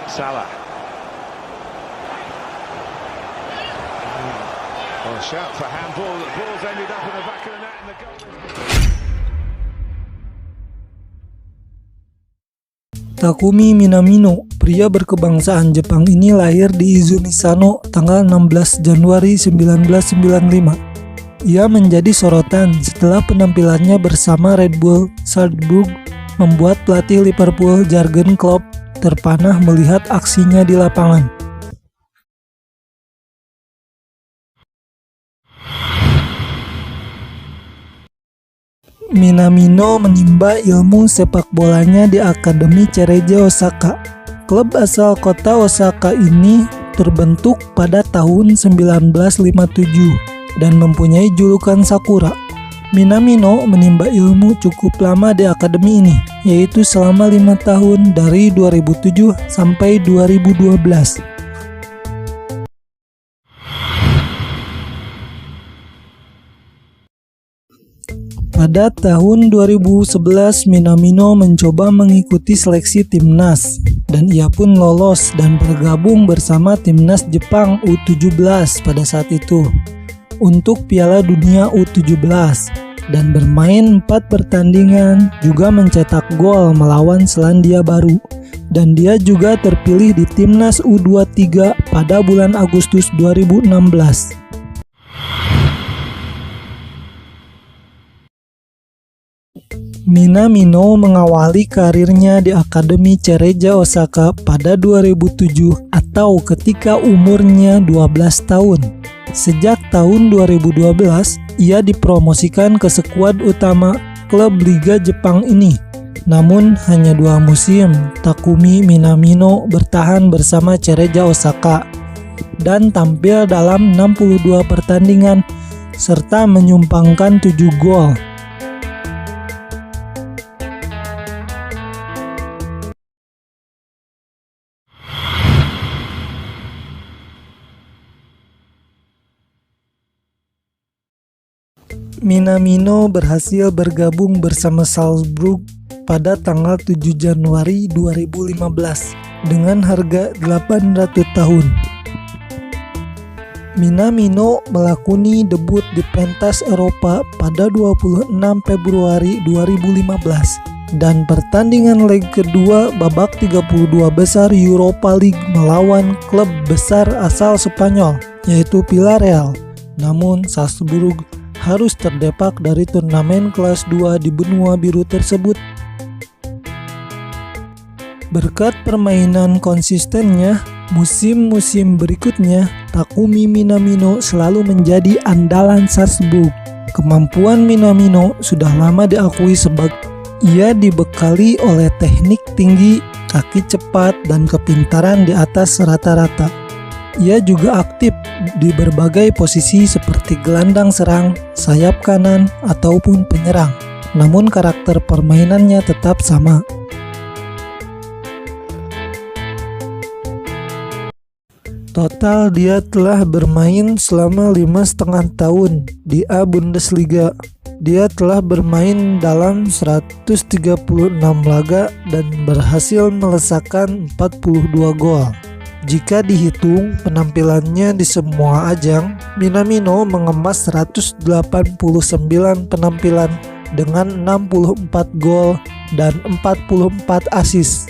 Salah. Well, a shout for handball. The ball's ended up in the back of the net and the goal. Takumi Minamino, pria berkebangsaan Jepang ini lahir di Izumisano tanggal 16 Januari 1995. Ia menjadi sorotan setelah penampilannya bersama Red Bull Salzburg membuat pelatih Liverpool Jurgen Klopp terpanah melihat aksinya di lapangan. Minamino menimba ilmu sepak bolanya di Akademi Cereja Osaka. Klub asal kota Osaka ini terbentuk pada tahun 1957 dan mempunyai julukan Sakura. Minamino menimba ilmu cukup lama di akademi ini, yaitu selama 5 tahun dari 2007 sampai 2012. Pada tahun 2011, Minamino mencoba mengikuti seleksi timnas dan ia pun lolos dan bergabung bersama timnas Jepang U17 pada saat itu untuk Piala Dunia U17 dan bermain 4 pertandingan, juga mencetak gol melawan Selandia Baru, dan dia juga terpilih di timnas U23 pada bulan Agustus 2016. Minamino mengawali karirnya di Akademi Cereja Osaka pada 2007 atau ketika umurnya 12 tahun. Sejak tahun 2012, ia dipromosikan ke skuad utama klub Liga Jepang ini. Namun hanya 2 musim, Takumi Minamino bertahan bersama Cereja Osaka dan tampil dalam 62 pertandingan serta menyumbangkan 7 gol. Minamino berhasil bergabung bersama Salzburg pada tanggal 7 Januari 2015 dengan harga 800 tahun. Minamino melakoni debut di pentas Eropa pada 26 Februari 2015 dan pertandingan leg kedua babak 32 besar Europa League melawan klub besar asal Spanyol yaitu Villarreal. Namun Salzburg harus terdepak dari turnamen kelas 2 di benua biru tersebut. Berkat permainan konsistennya, musim-musim berikutnya Takumi Minamino selalu menjadi andalan Salzburg. Kemampuan Minamino sudah lama diakui sebagai ia dibekali oleh teknik tinggi, kaki cepat, dan kepintaran di atas rata-rata. Ia juga aktif di berbagai posisi seperti gelandang serang, sayap kanan, ataupun penyerang. Namun karakter permainannya tetap sama. Total dia telah bermain selama 5,5 tahun di A-Bundesliga. Dia telah bermain dalam 136 laga dan berhasil melesakkan 42 gol. Jika dihitung penampilannya di semua ajang, Minamino mengemas 189 penampilan dengan 64 gol dan 44 assist.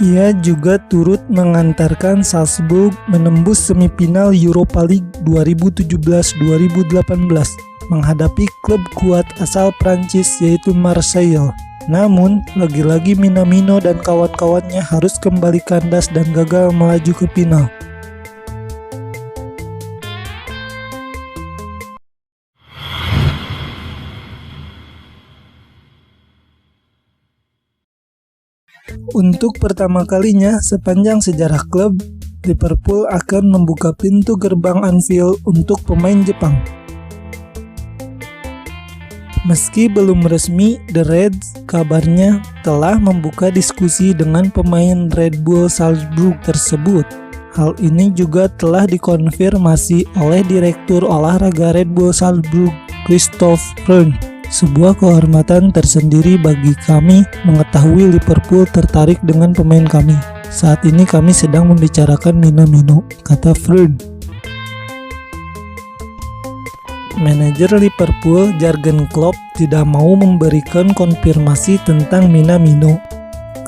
Ia juga turut mengantarkan Salzburg menembus semifinal Europa League 2017-2018 menghadapi klub kuat asal Prancis yaitu Marseille. Namun, lagi-lagi Minamino dan kawan-kawannya harus kembali kandas dan gagal melaju ke final. Untuk pertama kalinya sepanjang sejarah klub, Liverpool akan membuka pintu gerbang Anfield untuk pemain Jepang. Meski belum resmi, The Reds kabarnya telah membuka diskusi dengan pemain Red Bull Salzburg tersebut. Hal ini juga telah dikonfirmasi oleh Direktur Olahraga Red Bull Salzburg, Christoph Freund. Sebuah kehormatan tersendiri bagi kami mengetahui Liverpool tertarik dengan pemain kami. Saat ini kami sedang membicarakan Minamino, kata Fred. Manajer Liverpool, Jurgen Klopp, tidak mau memberikan konfirmasi tentang Minamino.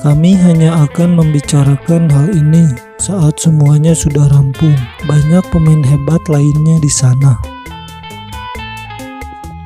Kami hanya akan membicarakan hal ini saat semuanya sudah rampung. Banyak pemain hebat lainnya di sana.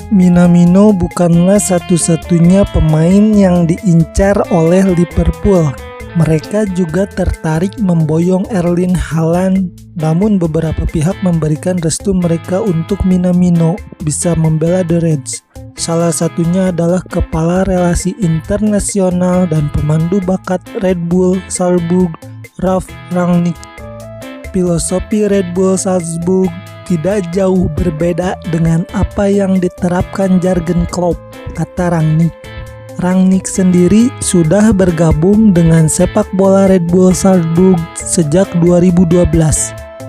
Minamino bukanlah satu-satunya pemain yang diincar oleh Liverpool. Mereka juga tertarik memboyong Erling Haaland, namun beberapa pihak memberikan restu mereka untuk Minamino bisa membela The Reds. Salah satunya adalah Kepala Relasi Internasional dan Pemandu Bakat Red Bull Salzburg, Ralf Rangnick. Filosofi Red Bull Salzburg tidak jauh berbeda dengan apa yang diterapkan Jurgen Klopp, kata Rangnick. Rangnick sendiri sudah bergabung dengan sepak bola Red Bull Salzburg sejak 2012,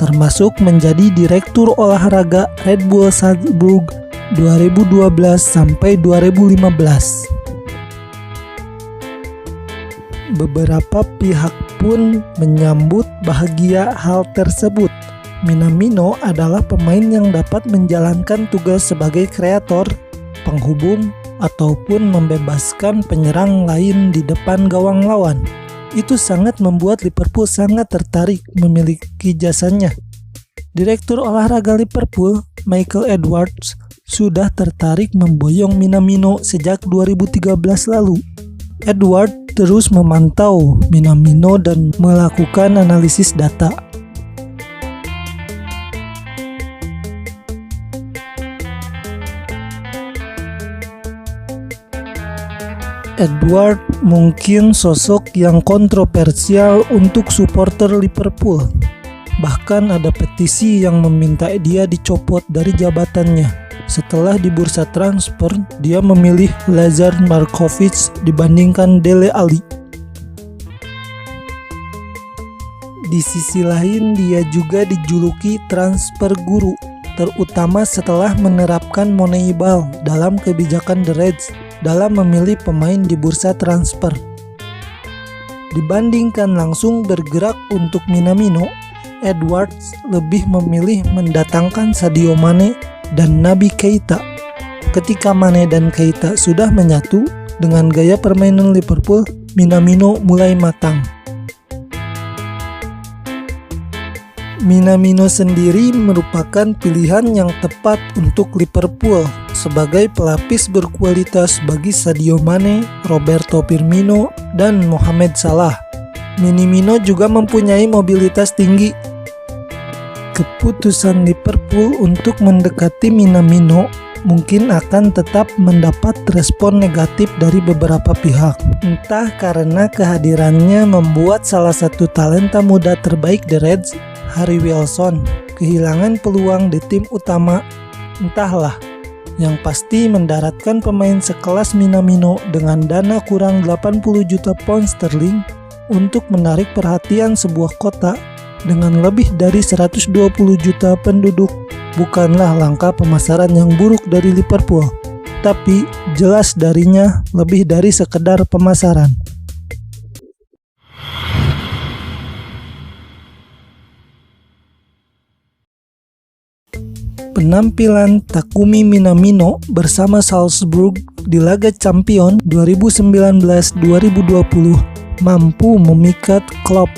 termasuk menjadi Direktur Olahraga Red Bull Salzburg 2012 sampai 2015. Beberapa pihak pun menyambut bahagia hal tersebut. Minamino adalah pemain yang dapat menjalankan tugas sebagai kreator, penghubung, ataupun membebaskan penyerang lain di depan gawang lawan. Itu sangat membuat Liverpool sangat tertarik memiliki jasanya. Direktur olahraga Liverpool, Michael Edwards, sudah tertarik memboyong Minamino sejak 2013 lalu. Edwards terus memantau Minamino dan melakukan analisis data. Edward mungkin sosok yang kontroversial untuk supporter Liverpool. Bahkan ada petisi yang meminta dia dicopot dari jabatannya. Setelah di bursa transfer, dia memilih Lazar Markovic dibandingkan Dele Alli. Di sisi lain, dia juga dijuluki transfer guru, terutama setelah menerapkan Moneyball dalam kebijakan The Reds dalam memilih pemain di bursa transfer. Dibandingkan langsung bergerak untuk Minamino, Edwards lebih memilih mendatangkan Sadio Mane dan Naby Keita. Ketika Mane dan Keita sudah menyatu dengan gaya permainan Liverpool, Minamino mulai matang. Minamino sendiri merupakan pilihan yang tepat untuk Liverpool sebagai pelapis berkualitas bagi Sadio Mane, Roberto Firmino, dan Mohamed Salah. Minamino juga mempunyai mobilitas tinggi. Keputusan Liverpool untuk mendekati Minamino mungkin akan tetap mendapat respon negatif dari beberapa pihak. Entah karena kehadirannya membuat salah satu talenta muda terbaik The Reds, Harry Wilson, kehilangan peluang di tim utama, entahlah. Yang pasti mendaratkan pemain sekelas Minamino dengan dana kurang 80 juta pound sterling untuk menarik perhatian sebuah kota dengan lebih dari 120 juta penduduk bukanlah langkah pemasaran yang buruk dari Liverpool, tapi jelas darinya lebih dari sekedar pemasaran. Penampilan Takumi Minamino bersama Salzburg di laga Champions 2019-2020 mampu memikat Klopp.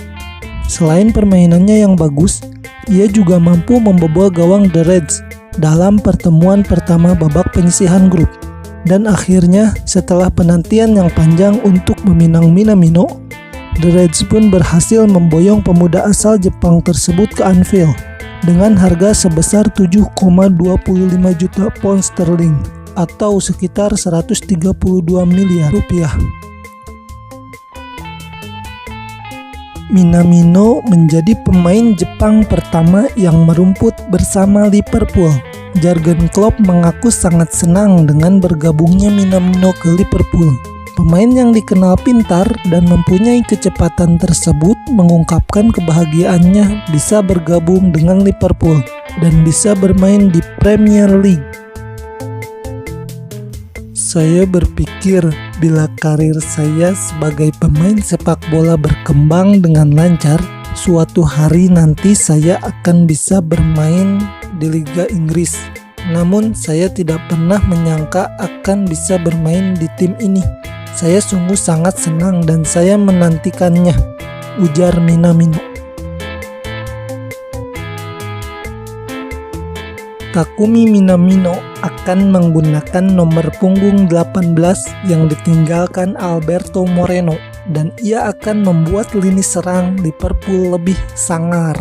Selain permainannya yang bagus, ia juga mampu membobol gawang The Reds dalam pertemuan pertama babak penyisihan grup. Dan akhirnya, setelah penantian yang panjang untuk meminang Minamino, The Reds pun berhasil memboyong pemuda asal Jepang tersebut ke Anfield dengan harga sebesar 7,25 juta pound sterling atau sekitar 132 miliar rupiah. Minamino menjadi pemain Jepang pertama yang merumput bersama Liverpool. Jurgen Klopp mengaku sangat senang dengan bergabungnya Minamino ke Liverpool. Pemain yang dikenal pintar dan mempunyai kecepatan tersebut mengungkapkan kebahagiaannya bisa bergabung dengan Liverpool dan bisa bermain di Premier League. Saya berpikir bila karir saya sebagai pemain sepak bola berkembang dengan lancar, suatu hari nanti saya akan bisa bermain di Liga Inggris. Namun saya tidak pernah menyangka akan bisa bermain di tim ini. Saya sungguh sangat senang dan saya menantikannya, ujar Minamino. Takumi Minamino akan menggunakan nomor punggung 18 yang ditinggalkan Alberto Moreno dan ia akan membuat lini serang Liverpool lebih sangar.